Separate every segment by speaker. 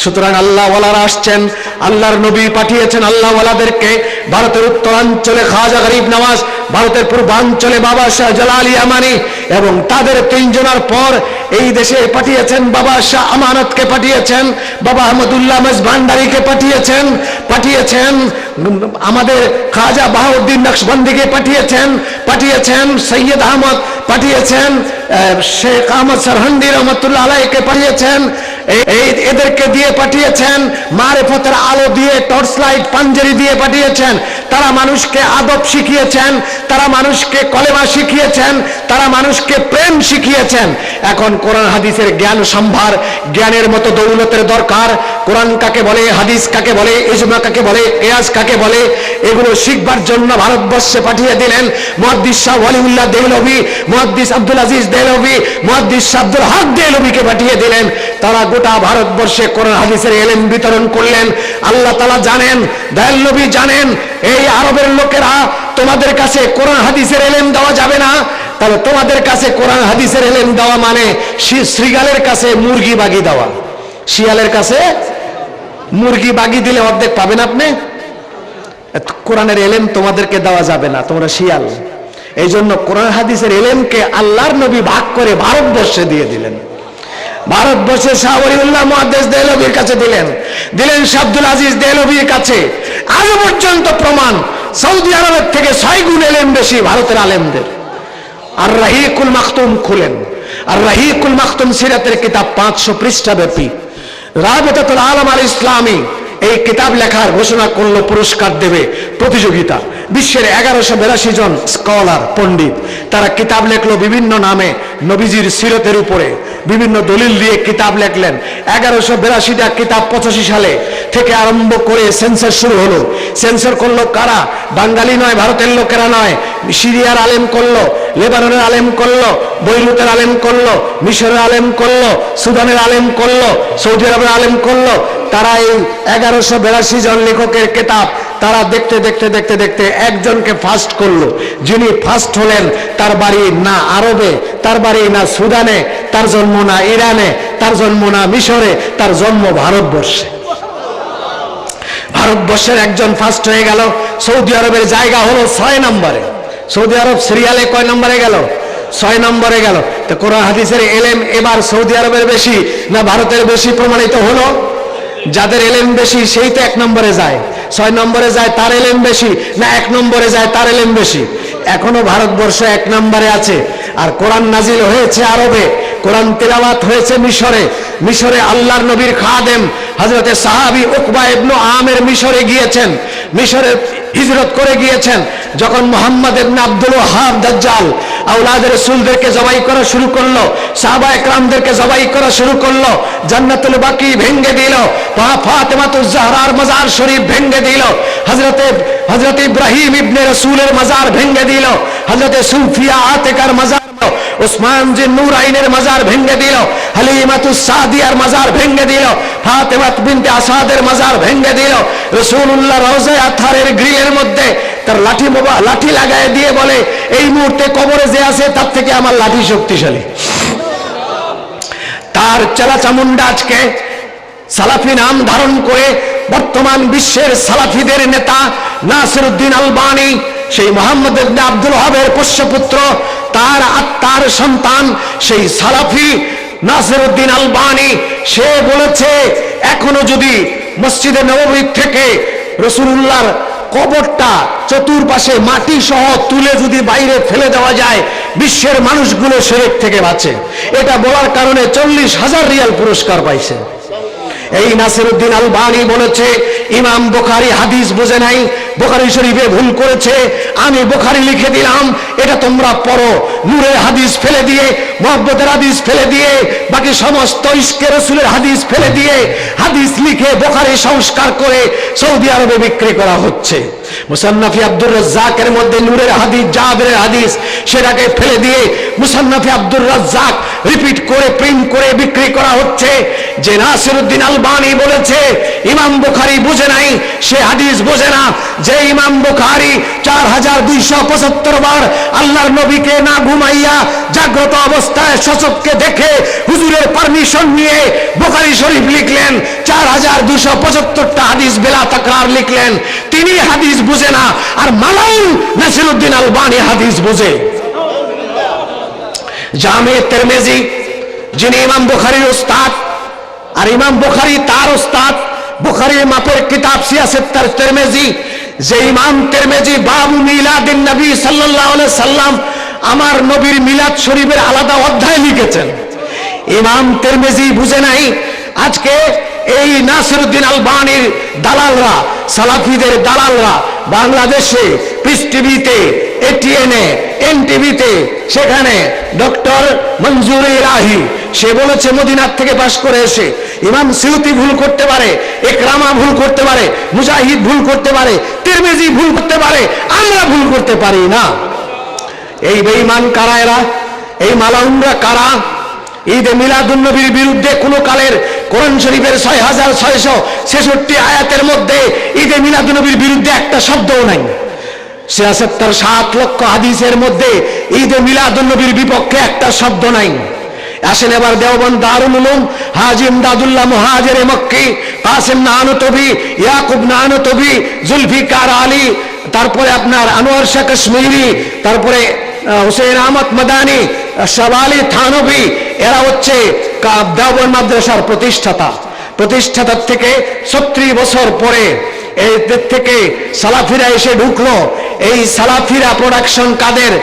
Speaker 1: সুতরাং আল্লাহ ওয়ালারা আসছেন, আল্লাহর নবী পাঠিয়েছেন আল্লাহ ওয়ালাদেরকে। ভারতের উত্তরাঞ্চলে খাজা গরিব নওয়াজ, ভারতের পূর্বাঞ্চলে বাবা শাহ জালালি আমানি, এবং তাদের তিনজনের পর এই দেশে পাঠিয়েছেন বাবা শাহ আমানতকে পাঠিয়েছেন, বাবা আহমদুল্লাহ মজভান্ডারিকে পাঠিয়েছেন আমাদের খাজা বাহাউদ্দিন নকশবন্দিকে পাঠিয়েছেন সৈয়দ আহমদ, পাঠিয়েছেন শেখ আহমদ সরহন্দি রহমতুল্লাহ আলাইকে পাঠিয়েছেন। এদেরকে দিয়ে পাঠিয়েছেন মারিফতের আলো দিয়ে, টর্চ লাইট পাঞ্জেরি দিয়ে পাঠিয়েছেন। তারা মানুষকে আদব শিখিয়েছেন, তারা মানুষকে কলেমা শিখিয়েছেন, তারা মানুষকে প্রেম শিখিয়েছেন। এখন কোরআন হাদিসের জ্ঞান সম্ভার, জ্ঞানের মতো দৌলতের দরকার। কোরআন কাকে বলে, হাদিস কাকে বলে, ইজমা কাকে বলে, কিয়াস কাকে বলে, এগুলো শিখবার জন্য ভারতবর্ষে পাঠিয়ে দিলেন মুহাদ্দিস শাহ ওয়ালিউল্লাহ দেহলভী, মুহাদ্দিস আব্দুল আজিজ দেহলভী, মুহাদ্দিস শাহ আব্দুল হক দেহলভীকে পাঠিয়ে দিলেন। তারা গোটা ভারতবর্ষে কোরআন হাদিসের ইলম বিতরণ করলেন। আল্লাহ তাআলা জানেন, দয়াল নবী জানেন, এই আরবের লোকেরা তোমাদের কাছে কোরআন হাদিসের ইলম দেওয়া যাবে না। তাহলে তোমাদের কাছে কোরআন হাদিসের ইলম দেওয়া মানে শ্রীগালের কাছে মুরগি বাগি দেওয়া। শিয়ালের কাছে মুরগি বাগি দিলে অর্ধেক পাবেন আপনি। কোরআনের ইলম তোমাদেরকে দেওয়া যাবে না, তোমরা শিয়াল। এই জন্য কোরআন হাদিসের ইলমকে আল্লাহর নবী ভাগ করে ভারতবর্ষে দিয়ে দিলেন। ভারতবর্ষে শাহ ওয়ালিউল্লাহ মুহাদ্দিস দেহলভীর কাছে দিলেন শাহ আব্দুল আজিজ দেহলভীর কাছে। আজ পর্যন্ত প্রমাণ, সৌদি আরবের থেকে 6 গুণ ইলম বেশি ভারতের আলেমদের। আর রাহিকুল মাখতুম খুলেন, আর রাহিকুল মাখতুম সিরাতের কিতাব 500 পৃষ্ঠা ব্যাপী। রাবিতাতুল আলম আল ইসলামী এই কিতাব লেখার ঘোষণা করলো পুরস্কার দেবে প্রতিযোগিতা। বিশ্বের 1182 জন স্কলার পণ্ডিত তারা কিতাব লেখলো বিভিন্ন নামে নবীজির সিরতের উপরে, বিভিন্ন দলিল দিয়ে কিতাব লেখলেন। 1182টা কিতাব 85 সালে থেকে আরম্ভ করে সেন্সর শুরু হলো। সেন্সর করলো কারা? বাঙালি নয়, ভারতের লোকেরা নয়, সিরিয়ার আলেম করলো, লেবাননের আলেম করলো, বৈরুতের আলেম করলো, মিশরের আলেম করলো, সুদানের আলেম করলো, সৌদি আরবের আলেম করলো। তারা এই 1182 জন লেখকের কিতাব তারা দেখতে দেখতে দেখতে দেখতে একজনকে ফার্স্ট করলো। যিনি ফার্স্ট হলেন তার বাড়ি না আরবে, তার বাড়ি না সুদানে, তার জন্ম না ইরানে, তার জন্ম না মিশরে, তার জন্ম ভারতবর্ষে। ভারতবর্ষের একজন ফার্স্ট হয়ে গেল। সৌদি আরবের জায়গা হলো 6 নম্বরে। সৌদি আরব সিরিয়ালে কয় নম্বরে গেল? 6 নম্বরে গেল। তো কোরআন হাদিসের ইলম এবার সৌদি আরবের বেশি না ভারতের বেশি প্রমাণিত হলো? যাদের ইলম বেশি সেই তো 1 নম্বরে যায়। 6 নম্বরে যায় তার ইলম বেশি, না 1 নম্বরে যায় তার ইলম বেশি? এখনো ভারতবর্ষ 1 নম্বরে আছে। আর কোরআন নাজিল হয়েছে আরবে, কোরআন তেলাওয়াত হয়েছে মিশরে। মিশরে আল্লাহর নবীর খাদেম হযরতে সাহাবী উকবা ইবনে আমের মিশরে গিয়েছেন, মিশরে হিজরত করে গিয়েছেন। যখন মুহাম্মদ ইবনে আব্দুল ওয়াহাব দাজ্জাল আওলাদের রাসূলদেরকে জবাই করা শুরু করলো, সাহাবায়ে কেরামদেরকে জবাই করা শুরু করলো, জান্নাতুল বাকি ভেঙে দিল, ফাতেমাতুজ জাহরার মাজার শরীফ ভেঙে দিল, হযরত ইব্রাহিম ইবনে রাসূলের মাজার ভেঙে দিল, হযরত সুফিয়া আতিকার মাজার, উসমান জিন নূরাইনের মাজার ভেঙে দিল, হালিমাতুস সাদিয়ার মাজার ভেঙে দিল, ফাতেমা বিনতে আসাদের মাজার ভেঙে দিল। রাসূলুল্লাহ রওজায়ে আতহারের গ্রিলের মধ্যে তার লাঠি লাগায় দিয়ে বলে, এই মুহূর্তে কবরে যে আছে তার থেকে আমার লাঠি শক্তিশালী। তার চেলা চামুন্ডা আজকে সালাফি নাম ধারণ করে বর্তমান বিশ্বের সালাফিদের নেতা নাসিরউদ্দিন আলবানী, সেই মুহাম্মদ ইবনে আব্দুল ওয়াহাবের পোষ্যপুত্র, তার আত্মার সন্তান সেই সালাফি নাসিরউদ্দিন আলবানী, সে বলেছে এখনো যদি মসজিদে নববী থেকে রাসূলুল্লাহর কবরটা চতুর্পাশে মাটি সহ তুলে যদি বাইরে ফেলে দেওয়া যায়, বিশ্বের মানুষগুলো শিরক থেকে বাঁচে। এটা বলার কারণে 40,000 রিয়াল পুরস্কার পাইছে। এই নাসিরউদ্দিন আলবানী বলেছে ইমাম বুখারী হাদিস বোঝে নাই, বুখারী শরীফে ভুল করেছে, আমি বুখারী লিখে দিলাম, এটা তোমরা পড়ো। নূরের হাদিস ফেলে দিয়ে, মুহাব্বতের হাদিস ফেলে দিয়ে, বাকি সমস্ত ইশকে রাসূলের হাদিস ফেলে দিয়ে হাদিস লিখে বুখারী সংস্কার করে সৌদি আরবে বিক্রি করা হচ্ছে। মুসান্নাফি আব্দুর রাজ্জাকের মধ্যে নূরের হাদিস, জাবেরের হাদিস, সেটাকে ফেলে দিয়ে মুসান্নাফি আব্দুর রাজ্জাক রিপিট করে প্রিন্ট করে বিক্রি করা হচ্ছে। যে নাসিরউদ্দিন আলবানী বলেছে ইমাম বুখারী বুঝে নাই, সে হাদিস বোঝে না। যে ইমাম বুখারী 4275 বার আল্লাহর নবীকে না ঘুমাইয়া জাগ্রত অবস্থায় সচক্ষে দেখে হুজুরের পারমিশন নিয়ে বুখারী শরীফ লিখলেন, 4275টা হাদিস বেলা তাকরার লিখলেন। তিনি হাদিস বুঝে না, আর মালাউন নাসিরউদ্দিন আলবানী হাদিস বুঝে। জামে তিরমিজি, যিনি ইমাম বুখারীর উস্তাদ, আর ইমাম বুখারী তার উস্তাদ। বুখারীর মাপের কিতাব সিয়াসেত্তার তিরমিজি, যে ইমাম তিরমিজি বাবু মিলাদিন নবী সাল্লাল্লাহু আলাইহি সাল্লাম, আমার নবীর মিলাদ শরীফের আলাদা অধ্যায় লিখেছেন। ইমাম তিরমিজি বুঝে নাই। আজকে এই নাসিরউদ্দিন আলবানীর দালালরা, সালাফিদের দালালরা বাংলাদেশে পিস টিভিতে, এটিএনে, এনটিভিতে, সেখানে ডক্টর মনজুর ইলাহি সে বলেছে মদিনার থেকে পাশ করে এসে ইমাম সিউতি ভুল করতে পারে, ইকরামা ভুল করতে পারে, মুজাহিদ ভুল করতে পারে, তিরমিজি ভুল করতে পারে, আমরা ভুল করতে পারি না। এই বেঈমান কারা এরা? এই মালাউনরা কারা? ঈদে মিলাদুন নবীর বিরুদ্ধে কোন কালের কোরআন শরীফের 6666 আয়াতের মধ্যে ঈদে মিলাদুন নবীর বিরুদ্ধে একটা শব্দও নাই। ৭৭ লক্ষ হাদিসের মধ্যে ঈদে মিলাদুন নবীর বিপক্ষে একটা শব্দ নাই। আসেন এবার দেওবন্দ দারুল উলুম, হাজী ইমদাদুল্লাহ মুহাজির মক্কি, কাসিম নানুতবি, ইয়াকুব নানুতবি, জুলফিকার আলী, তারপরে আপনার আনোয়ার শাহ কাশ্মীরি, তারপরে হুসেইন আহমদ মাদানী, শাবালি থানভী, এরা হচ্ছে দেওবন্দ মাদ্রাসার প্রতিষ্ঠাতার থেকে 36 বছর পরে এদের থেকে সালাফিরা এসে ঢুকলো। এই সালাফিরা প্রোডাকশন কাদের?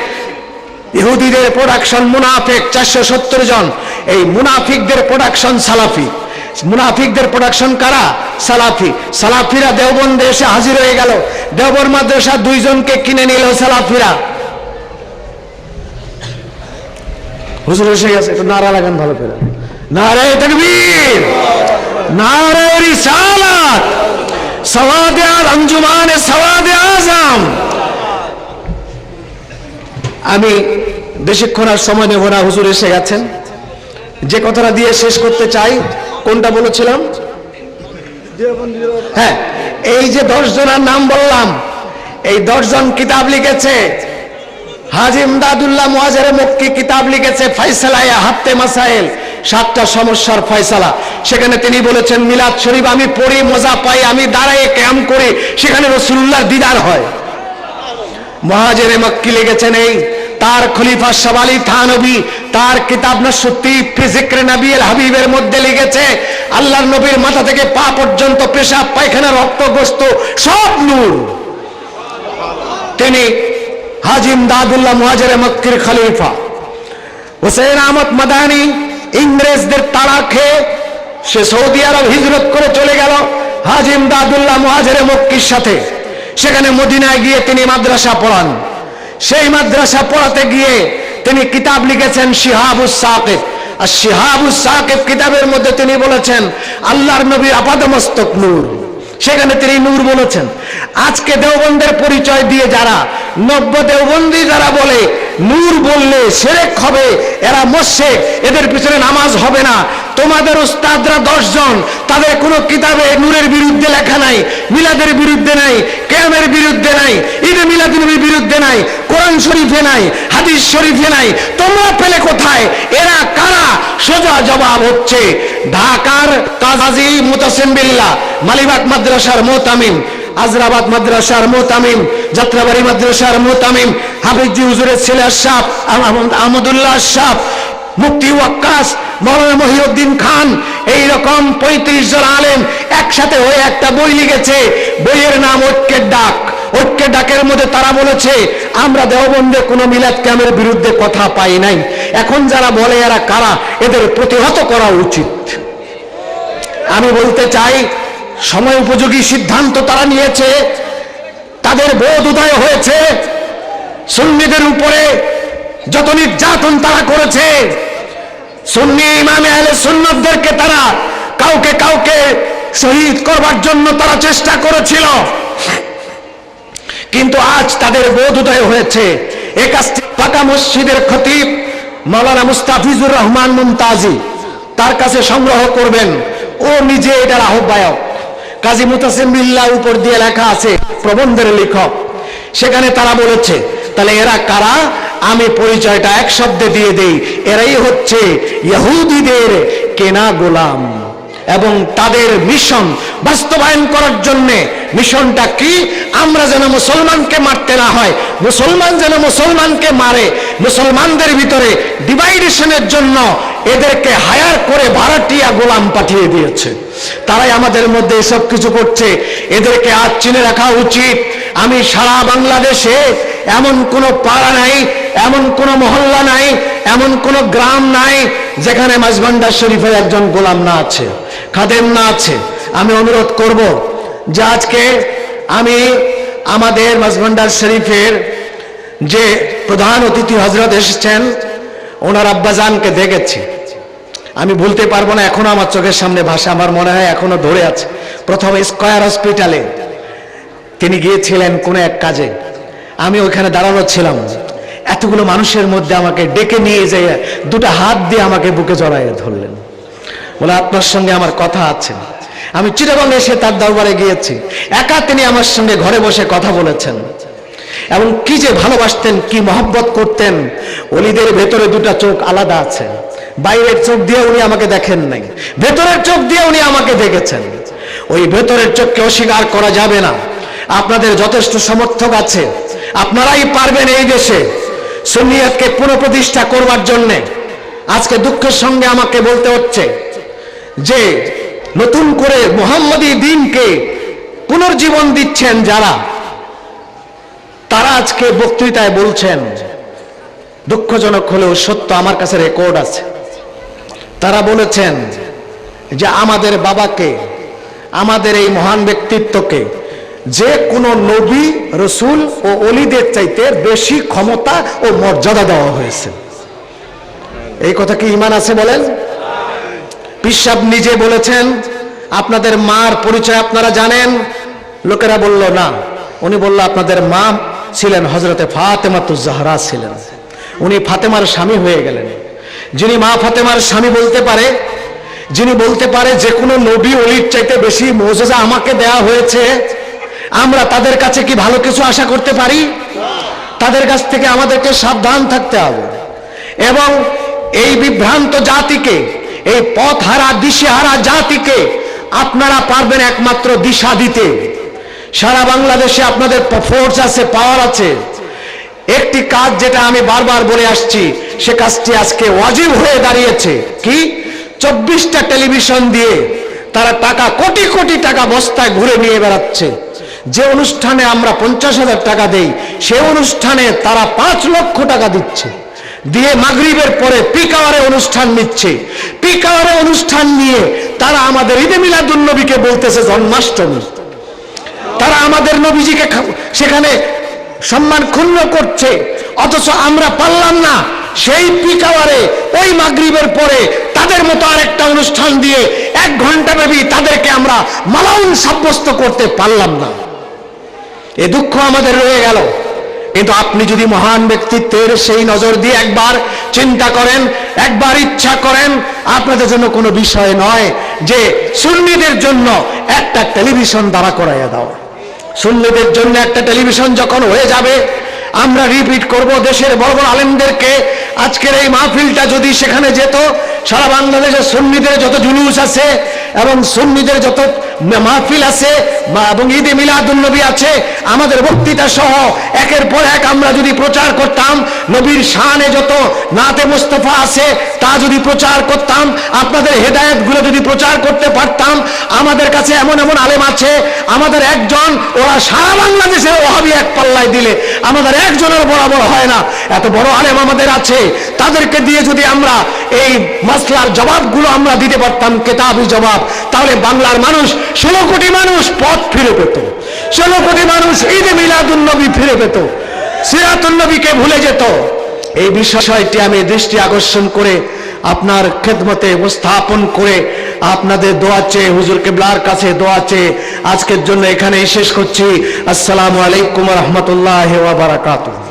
Speaker 1: ইহুদিদের প্রোডাকশন মুনাফিক 470 জন। এই মুনাফিকদের প্রোডাকশন সালাফি। মুনাফিকদের প্রোডাকশন কারা? সালাফি। সালাফিরা দেওবন্দে এসে হাজির হয়ে গেল। দেওবন্দ মাদ্রাসা 2 জনকে কিনে নিল সালাফিরা। হুজুর এসে গেছে, একটু নারা লাগান ভালো করে। নারে তাকবীর, নারে রিসালাত, সওয়াদে আঞ্জুমানে সওয়াদে আজম। আমি বেশিক্ষণ আর সময় নেব না, হুজুর এসে গেছেন। যে কথাটা দিয়ে শেষ করতে চাই, কোনটা বলেছিলাম? হ্যাঁ, এই যে 10 জনের নাম বললাম, এই 10 জন কিতাব লিখেছে। হাজী ইমদাদুল্লাহ মুহাজির মক্কি কিতাব লিখেছে ফয়সালায়ে হাত্তে মাসাইল, 7টা সমস্যার ফয়সালা। সেখানে তিনি বলেছেন মিলাদ শরীফ আমি পড়ি, মজা পাই, আমি দাঁড়ায় কিয়াম করি, সেখানে রাসূলুল্লাহর দিদার হয়। মুহাজির মক্কি লিখেছেন এই, তার খলিফা শাবালি থানভী তার কিতাব নাসুত্তি ফি যিকরে নবী আল হাবিবের মধ্যে লিখেছে আল্লাহর নবীর মাথা থেকে পা পর্যন্ত পেশাব পায়খানা রক্ত গোশত সব নূর। তিনি হাজী ইমদাদুল্লাহ মুহাজির মক্কির খলিফা। হুসেইন আহমদ মাদানী ইংরেজদের তাড়া খেয়ে সে সৌদি আরব হিজরত করে চলে গেল হাজী ইমদাদুল্লাহ মুহাজির মক্কির সাথে। সেখানে মদিনায় গিয়ে তিনি মাদ্রাসা পড়ান। সেই মাদ্রাসা পড়াতে গিয়ে তিনি কিতাব লিখেছেন শিহাবুস সাকিব। আর শিহাবুস সাকিব কিতাবের মধ্যে তিনি বলেছেন আল্লাহর নবীর আপাদমস্তক নূর, সেখানে তিনি নূর বলেছেন। আজকে দেওবন্দের পরিচয় দিয়ে যারা নব্য দেওবন্দি যারা বলে নূর বললে শিরক হবে, এরা মুশরিক, এদের পিছনে নামাজ হবে না। তোমাদের উস্তাদরা 10 জন, তাদের কোনো কিতাবে নূরের বিরুদ্ধে লেখা নাই, মিলাদের বিরুদ্ধে নাই, কিয়ামের বিরুদ্ধে নাই, ঈদে মিলাদুন্নবীর বিরুদ্ধে নাই, কোরআন শরীফে নাই, হাদিস শরীফে নাই। তোমরা পেলে কোথায়? এরা কারা? সোজা জবাব হচ্ছে ঢাকার কাজী মুতাসিম বিল্লাহ, মালিবাগ মাদ্রাসার মুতামিম, আজরাবাদ মাদ্রাসার মুতামিম, যাত্রাবাড়ি মাদ্রাসার মুতামিম, হাফিজি হুজুরের ছেলে আশরাফ আহমদুল্লাহ আশরাফ, মুফতি ওয়াক্কাস, মাওলানা মহিউদ্দিন খান, এইরকম 35 জন আলেম একসাথে হয়ে একটা বই লিখেছে। বইয়ের নাম ঐক্যের ডাক। ঐক্যের ডাকের মধ্যে তারা বলেছে আমরা দেওবন্দে কোনো মিলাদ কিয়ামের বিরুদ্ধে কথা পাই নাই। এখন যারা বলে এরা কারা? এদের প্রতিহত করা উচিত। আমি বলতে চাই সময় উপযোগী সিদ্ধান্ত তারা নিয়েছে, তাদের বোধ উদয় হয়েছে। সুন্নিদের উপরে যত নির্যাতন তারা করেছে, সুন্নি ইমামে আহলে সুন্নাতদেরকে তারা কাউকে কাউকে শহীদ করবার জন্য তারা চেষ্টা করেছিল, কিন্তু আজ তাদের বোধ উদয় হয়েছে। এই কাজটি ঢাকা মসজিদের খতিব মাওলানা মুস্তাফিজুর রহমান মুমতাজি তার কাছে সংগ্রহ করবেন। ও নিজে এটার আহ্বায়ক। কাজী মুতাসিম বিল্লাহ উপর দিয়ে লেখা আছে, প্রবন্ধের লেখক। সেখানে তারা বলেছে তাহলে এরা কারা? আমি পরিচয়টা এক শব্দে দিয়ে দেই, এরাই হচ্ছে ইহুদিদের কেনা গোলাম। এবং তাদের মিশন বাস্তবায়ন করার জন্য। মিশনটা কি? আমরা যেন মুসলমানকে মারতে না হয়, মুসলমান যেন মুসলমানকে মারে, মুসলমানদের ভিতরে ডিভাইডেশনের জন্য এদেরকে হায়ার করে ভাড়াটিয়া গোলাম পাঠিয়ে দিয়েছে। তারাই আমাদের মধ্যে এসব কিছু করছে। এদেরকে আজ চিনে রাখা উচিত। আমি সারা বাংলাদেশে এমন কোনো পাড়া নাই, এমন কোনো মহল্লা নাই, এমন কোনো গ্রাম নাই যেখানে মাঝভান্ডার শরীফের একজন গোলাম না আছে, খাদেম না আছে। আমি অনুরোধ করব যে আজকে আমি আমাদের মাঝভান্ডার শরীফের যে প্রধান অতিথি হজরত এসেছেন, ওনার আব্বাজানকে দেখেছি, আমি ভুলতে পারবো না, এখনো আমার চোখের সামনে ভাষা, আমার মনে হয় এখনো ধরে আছে। প্রথম স্কয়ার হসপিটালে তিনি গিয়েছিলেন কোনো এক কাজে, আমি ওইখানে দাঁড়ানো ছিলাম। এতগুলো মানুষের মধ্যে আমাকে ডেকে নিয়ে যেয়ে দুটো হাত দিয়ে আমাকে বুকে জড়াইয়ে ধরলেন, বলে আপনার সঙ্গে আমার কথা আছে। আমি চিটাগং এসে তার দরবারে গিয়েছি, একা তিনি আমার সঙ্গে ঘরে বসে কথা বলেছেন এবং কি যে ভালোবাসতেন, কি মহব্বত করতেন। ওলিদের ভেতরে দুটা চোখ আলাদা আছে, বাইরের চোখ দিয়ে উনি আমাকে দেখেন নাই, ভেতরের চোখ দিয়ে উনি আমাকে দেখেছেন। ওই ভেতরের চোখকে অস্বীকার করা যাবে না। আপনাদের যথেষ্ট সমর্থক আছে, আপনারাই পারবেন এই দেশে সুন্নিয়তকে পুনঃপ্রতিষ্ঠা করবার জন্যে। আজকে দুঃখের সঙ্গে আমাকে বলতে হচ্ছে যে নতুন করে মুহাম্মদী দ্বীনকে পুনর্জীবন দিচ্ছেন যারা, তারা আজকে বক্তৃতায় বলছেন, দুঃখজনক হলেও সত্য, আমার কাছে রেকর্ড আছে, তারা বলেছেন যে আমাদের বাবাকে, আমাদের এই মহান ব্যক্তিত্বকে যে কোনো নবী, রসুল ও অলিদের চাইতে বেশি ক্ষমতা ও মর্যাদা দেওয়া হয়েছে। এই কথা কি ঈমান আছে বলেন? পীর সাহেব নিজে বলেছেন আপনাদের মার পরিচয় আপনারা জানেন। লোকেরা বলল না, উনি বলল আপনাদের মা ছিলেন হযরতে ফাতেমাতুজ জাহরা ছিলেন, উনি ফাতেমার স্বামী হয়ে গেলেন। যিনি মা ফাতেমার স্বামী বলতে পারে, যিনি বলতে পারে যে কোনো নবী ওলির চাইতে বেশি মুজিজা আমাকে দেয়া হয়েছে, আমরা তাদের কাছে কি ভালো কিছু আশা করতে পারি? তাদের কাছ থেকে আমাদেরকে সাবধান থাকতে হবে। এবং এই বিভ্রান্ত জাতিকে, এই পথহারা দিশেহারা জাতিকে আপনারা পারবেন একমাত্র দিশা দিতে। সারা বাংলাদেশে আপনাদের ফোর্স আছে, পাওয়ার আছে। একটি কাজ যেটা আমি বারবার বলে আসছি, সে কাজটি আজকে ওয়াজিব হয়ে দাঁড়িয়েছে। কি? 24টা টেলিভিশন দিয়ে তারা টাকা, কোটি কোটি টাকা বস্তায় ঘুরে নিয়ে বেড়াচ্ছে। যে অনুষ্ঠানে আমরা 50,000 টাকা দেই, সে অনুষ্ঠানে তারা 5 লক্ষ টাকা দিচ্ছে, দিয়ে মাগরিবের পরে পিক আওয়ারে অনুষ্ঠান নিচ্ছে। পিক আওয়ারে অনুষ্ঠান নিয়ে তারা আমাদের ঈদে মিলাদুন নবীকে বলতেছে জন্মাষ্টমী। তারা আমাদের নবীজিকে সেখানে সম্মান ক্ষুণ্ণ করছে, অথচ আমরা পারলাম না সেই পিক আওয়ারে ওই মাগরিবের পরে তাদের মতো আরেকটা অনুষ্ঠান দিয়ে 1 ঘন্টা ব্যাপী তাদেরকে আমরা মালাউন সাব্যস্ত করতে পারলাম না। এ দুঃখ আমাদের রয়ে গেল। কিন্তু আপনি যদি মহান ব্যক্তিত্বের সেই নজর দিয়ে একবার চিন্তা করেন, একবার ইচ্ছা করেন, আপনাদের জন্য কোনো বিষয় নয় যে সুন্নিদের জন্য একটা টেলিভিশন দাঁড়া করাইয়া দাও। সুন্নিদের জন্য একটা টেলিভিশন যখন হয়ে যাবে, আমরা রিপিট করব দেশের বড় বড় আলেমদেরকে, আজকের এই মাহফিলটা যদি সেখানে যেত, সারা বাংলাদেশে সুন্নিদের যত জুলুস আছে এবং সুন্নিদের যত মাহফিল আছে এবং ঈদে মিলাদুন নবী আছে, আমাদের বক্তৃতা সহ একের পর এক আমরা যদি প্রচার করতাম, নবীর শানে যত নাতে মুস্তাফা আছে তা যদি প্রচার করতাম, আপনাদের হেদায়েতগুলো যদি প্রচার করতে পারতাম, আমাদের কাছে এমন এমন আলেম আছে, আমাদের একজন, ওরা সারা বাংলাদেশের ওয়াহাবি এক পাল্লায় দিলে আমাদের একজনের বরাবর হয় না। এত বড় আলেম আমাদের আছে, তাদেরকে দিয়ে যদি আমরা এই মাসলার জবাবগুলো আমরা দিতে পারতাম, কিতাবি জবাব, তাহলে বাংলার মানুষ, 16 কোটি মানুষ পথ ফিরে পেত, 16 কোটি মানুষ ঈদে মিলাদুন নবী ফিরে পেত, সিরাতুন নবীকে ভুলে যেত। এই বিষয়টি আমি দৃষ্টি আকর্ষণ করে আপনার খেদমতে উপস্থাপন করে আপনাদের দোয়া চেয়ে, হুজুর কিবলার কাছে দোয়া চেয়ে আজকের জন্য এখানেই শেষ করছি। আসসালামু আলাইকুম ওয়া রাহমাতুল্লাহি ওয়া বারাকাতুহু।